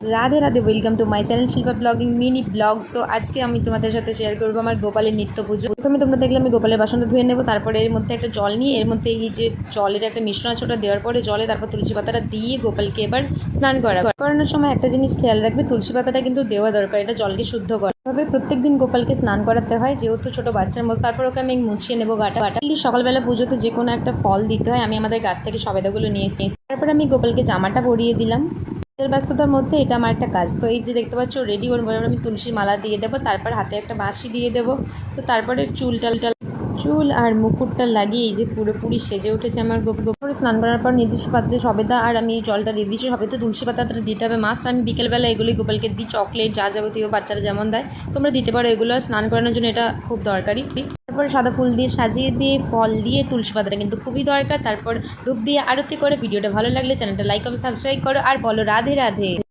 Radhe Radhe, welcome to my channel Shilpa blogging mini blog. So আজকে আমি তোমাদের সাথে শেয়ার করবো আমার গোপালের নিত্য পুজো। প্রথমে তোমরা দেখলে আমি গোপালের বাসনটা ধুয়ে নেবো, তারপরে এর মধ্যে একটা জল নিয়ে এর মধ্যে এই যে জলের একটা মিশ্রণ আছে ওটা দেওয়ার পরে জলে তারপর তুলসী পাতাটা দিয়ে গোপালকে এবার স্নান করানোর সময় একটা জিনিস খেয়াল রাখবে, তুলসী পাতাটা কিন্তু দেওয়া দরকার, এটা জলকে শুদ্ধ করে। তবে প্রত্যেক দিন গোপালকে স্নান করাতে হয় যেহেতু ছোটো বাচ্চার মতো। তারপর ওকে আমি মুছিয়ে নেবো গাটা। সকালবেলা পুজোতে যে কোনো একটা ফল দিতে হয়, আমি আমাদের গাছ থেকে সবেদাগুলো নিয়ে এসেছি। তারপর আমি গোপালকে জামাটা পরিয়ে দিলাম। ব্যস্ততার মধ্যে এটা আমার একটা কাজ। তো এই যে দেখতে পাচ্ছ রেডি, ওর আমি তুলসী মালা দিয়ে দেবো, তারপর হাতে একটা বাঁশি দিয়ে দেবো। তো তারপরে চুল আর মুকুটটা লাগিয়ে এই যে পুরোপুরি সেজে উঠেছে আমার গোপাল। স্নান করার পর নির্দিষ্ট পাত্রে সবেদা আর আমি জলটা দিয়ে দিচ্ছি। সবেদা তুলসী পাতাটা দিতে হবে মাস্ট। আমি বিকেলবেলা এগুলোই গোপালকে দিই, চকলেট যা যাবতীয় বাচ্চারা যেমন দেয় তোমরা দিতে পারো এগুলো। আর স্নান করানোর জন্য এটা খুব দরকারি। তারপরে সাদা ফুল দিয়ে সাজিয়ে দিয়ে ফল দিয়ে তুলসী পাতাটা কিন্তু খুবই দরকার। তারপর ধূপ দিয়ে আরতি করে। ভিডিওটা ভালো লাগলে চ্যানেলটা লাইক এবং সাবস্ক্রাইব করো আর বলো রাধে রাধে।